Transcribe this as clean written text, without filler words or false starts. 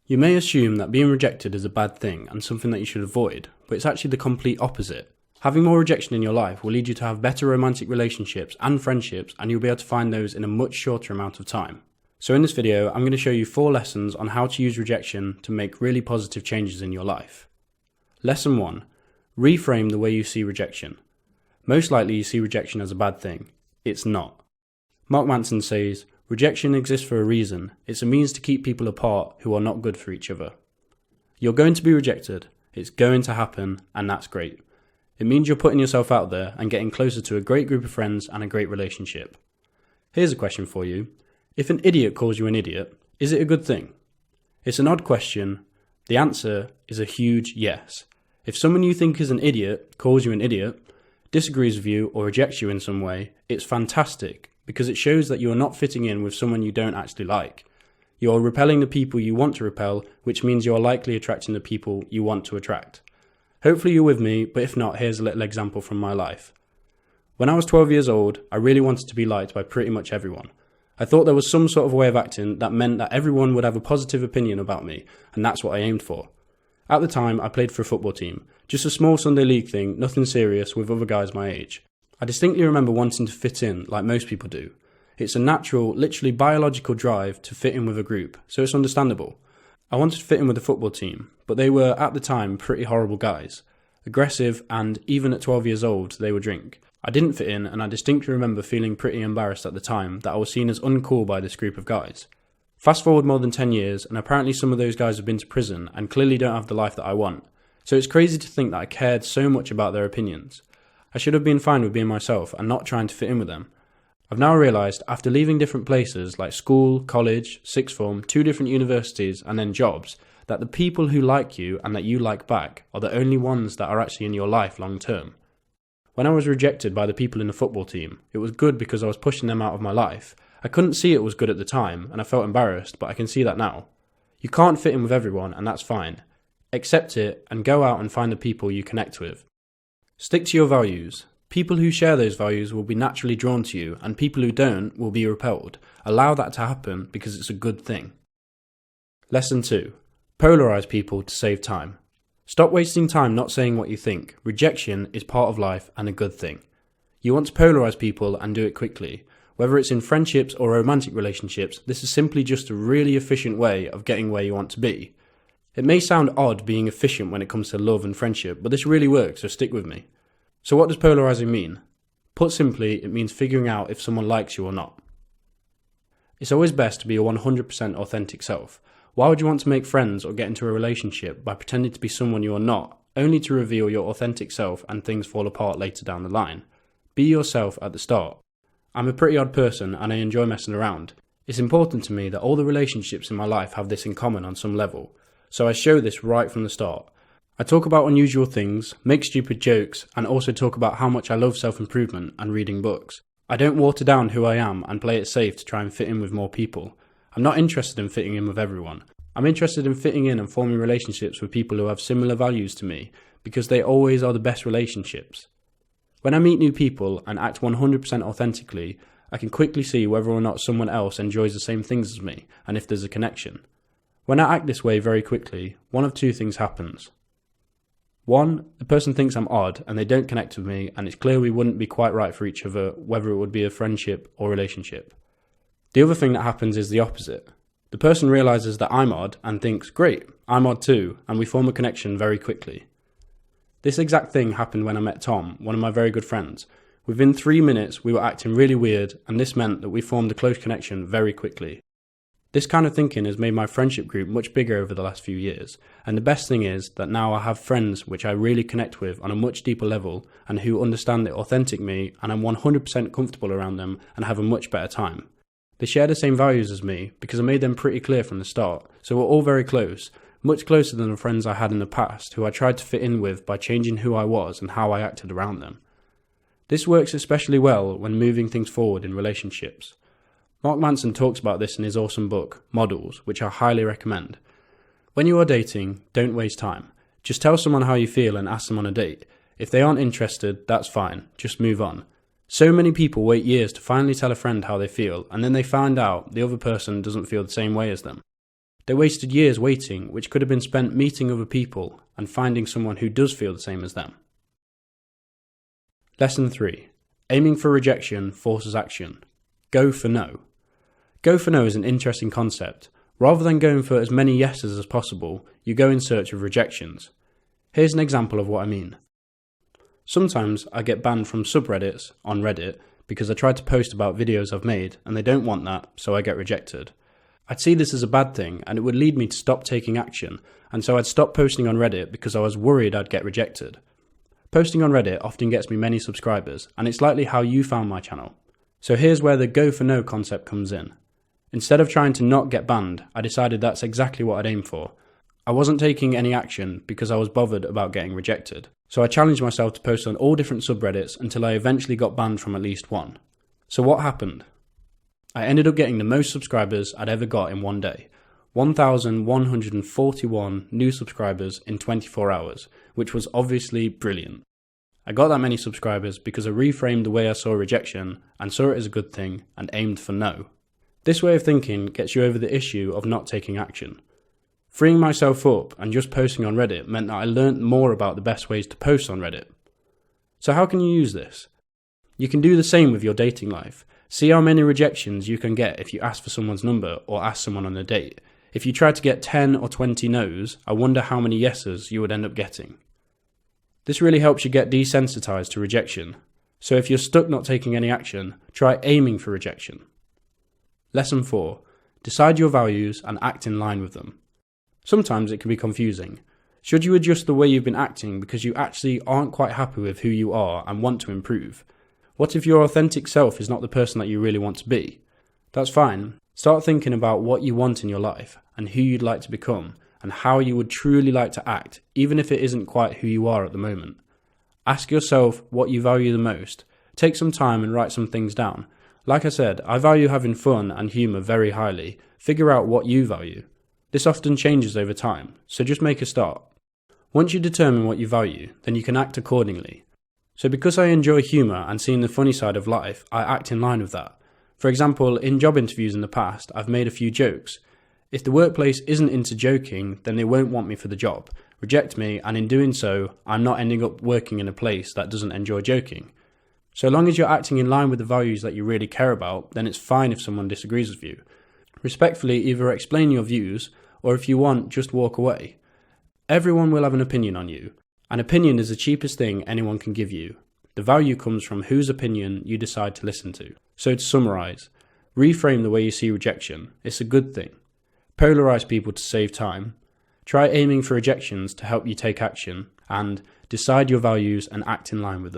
You may assume that being rejected is a bad thing and something that you should avoid, but it's actually the complete opposite. Having more rejection in your life will lead you to have better romantic relationships and friendships, and you'll be able to find those in a much shorter amount of time. So in this video, I'm going to show you 4 lessons on how to use rejection to make really positive changes in your life. Lesson 1. Reframe the way you see rejection. Most likely you see rejection as a bad thing. It's not. Mark Manson says, "Rejection exists for a reason. It's a means to keep people apart who are not good for each other." You're going to be rejected. It's going to happen, and that's great. It means you're putting yourself out there and getting closer to a great group of friends and a great relationship. Here's a question for you. If an idiot calls you an idiot, is it a good thing? It's an odd question. The answer is a huge yes. If someone you think is an idiot calls you an idiot, disagrees with you, or rejects you in some way, it's fantastic because it shows that you are not fitting in with someone you don't actually like. You are repelling the people you want to repel, which means you are likely attracting the people you want to attract. Hopefully you're with me, but if not, here's a little example from my life. When I was 12 years old, I really wanted to be liked by pretty much everyone. I thought there was some sort of way of acting that meant that everyone would have a positive opinion about me, and that's what I aimed for. At the time, I played for a football team, just a small Sunday league thing, nothing serious with other guys my age. I distinctly remember wanting to fit in like most people do. It's a natural, literally biological drive to fit in with a group, so it's understandable. I wanted to fit in with the football team, but they were, at the time, pretty horrible guys. Aggressive, and even at 12 years old, they would drink. I didn't fit in, and I distinctly remember feeling pretty embarrassed at the time that I was seen as uncool by this group of guys. Fast forward more than 10 years, and apparently some of those guys have been to prison and clearly don't have the life that I want. So it's crazy to think that I cared so much about their opinions. I should have been fine with being myself and not trying to fit in with them. I've now realised, after leaving different places like school, college, sixth form, 2 different universities and then jobs, that the people who like you and that you like back are the only ones that are actually in your life long term. When I was rejected by the people in the football team, it was good because I was pushing them out of my life. I couldn't see it was good at the time and I felt embarrassed, but I can see that now. You can't fit in with everyone and that's fine. Accept it and go out and find the people you connect with. Stick to your values. People who share those values will be naturally drawn to you, and people who don't will be repelled. Allow that to happen because it's a good thing. Lesson 2. Polarize people to save time. Stop wasting time not saying what you think. Rejection is part of life and a good thing. You want to polarize people and do it quickly. Whether it's in friendships or romantic relationships, this is simply just a really efficient way of getting where you want to be. It may sound odd being efficient when it comes to love and friendship, but this really works, so stick with me. So what does polarizing mean? Put simply, it means figuring out if someone likes you or not. It's always best to be your 100% authentic self. Why would you want to make friends or get into a relationship by pretending to be someone you are not, only to reveal your authentic self and things fall apart later down the line? Be yourself at the start. I'm a pretty odd person and I enjoy messing around. It's important to me that all the relationships in my life have this in common on some level. So I show this right from the start. I talk about unusual things, make stupid jokes, and also talk about how much I love self-improvement and reading books. I don't water down who I am and play it safe to try and fit in with more people. I'm not interested in fitting in with everyone. I'm interested in fitting in and forming relationships with people who have similar values to me, because they always are the best relationships. When I meet new people and act 100% authentically, I can quickly see whether or not someone else enjoys the same things as me, and if there's a connection. When I act this way very quickly, one of 2 things happens. 1, the person thinks I'm odd and they don't connect with me, and it's clear we wouldn't be quite right for each other, whether it would be a friendship or relationship. The other thing that happens is the opposite. The person realises that I'm odd and thinks, great, I'm odd too, and we form a connection very quickly. This exact thing happened when I met Tom, one of my very good friends. Within 3 minutes we were acting really weird, and this meant that we formed a close connection very quickly. This kind of thinking has made my friendship group much bigger over the last few years, and the best thing is that now I have friends which I really connect with on a much deeper level and who understand the authentic me, and I'm 100% comfortable around them and have a much better time. They share the same values as me because I made them pretty clear from the start, so we're all very close, much closer than the friends I had in the past who I tried to fit in with by changing who I was and how I acted around them. This works especially well when moving things forward in relationships. Mark Manson talks about this in his awesome book, Models, which I highly recommend. When you are dating, don't waste time. Just tell someone how you feel and ask them on a date. If they aren't interested, that's fine. Just move on. So many people wait years to finally tell a friend how they feel, and then they find out the other person doesn't feel the same way as them. They wasted years waiting, which could have been spent meeting other people and finding someone who does feel the same as them. Lesson 3. Aiming for rejection forces action. Go for no. Go for no is an interesting concept. Rather than going for as many yeses as possible, you go in search of rejections. Here's an example of what I mean. Sometimes I get banned from subreddits on Reddit because I try to post about videos I've made and they don't want that, so I get rejected. I'd see this as a bad thing and it would lead me to stop taking action, and so I'd stop posting on Reddit because I was worried I'd get rejected. Posting on Reddit often gets me many subscribers, and it's likely how you found my channel. So here's where the go for no concept comes in. Instead of trying to not get banned, I decided that's exactly what I'd aim for. I wasn't taking any action because I was bothered about getting rejected. So I challenged myself to post on all different subreddits until I eventually got banned from at least one. So what happened? I ended up getting the most subscribers I'd ever got in one day. 1,141 new subscribers in 24 hours, which was obviously brilliant. I got that many subscribers because I reframed the way I saw rejection and saw it as a good thing and aimed for no. This way of thinking gets you over the issue of not taking action. Freeing myself up and just posting on Reddit meant that I learnt more about the best ways to post on Reddit. So how can you use this? You can do the same with your dating life. See how many rejections you can get if you ask for someone's number or ask someone on a date. If you try to get 10 or 20 no's, I wonder how many yeses you would end up getting. This really helps you get desensitized to rejection. So if you're stuck not taking any action, try aiming for rejection. Lesson 4. Decide your values and act in line with them. Sometimes it can be confusing. Should you adjust the way you've been acting because you actually aren't quite happy with who you are and want to improve? What if your authentic self is not the person that you really want to be? That's fine. Start thinking about what you want in your life and who you'd like to become and how you would truly like to act, even if it isn't quite who you are at the moment. Ask yourself what you value the most. Take some time and write some things down. Like I said, I value having fun and humour very highly. Figure out what you value. This often changes over time, so just make a start. Once you determine what you value, then you can act accordingly. So because I enjoy humour and seeing the funny side of life, I act in line with that. For example, in job interviews in the past, I've made a few jokes. If the workplace isn't into joking, then they won't want me for the job, reject me, and in doing so, I'm not ending up working in a place that doesn't enjoy joking. So long as you're acting in line with the values that you really care about, then it's fine if someone disagrees with you. Respectfully, either explain your views, or if you want, just walk away. Everyone will have an opinion on you. An opinion is the cheapest thing anyone can give you. The value comes from whose opinion you decide to listen to. So to summarise, reframe the way you see rejection. It's a good thing. Polarize people to save time. Try aiming for rejections to help you take action. And decide your values and act in line with them.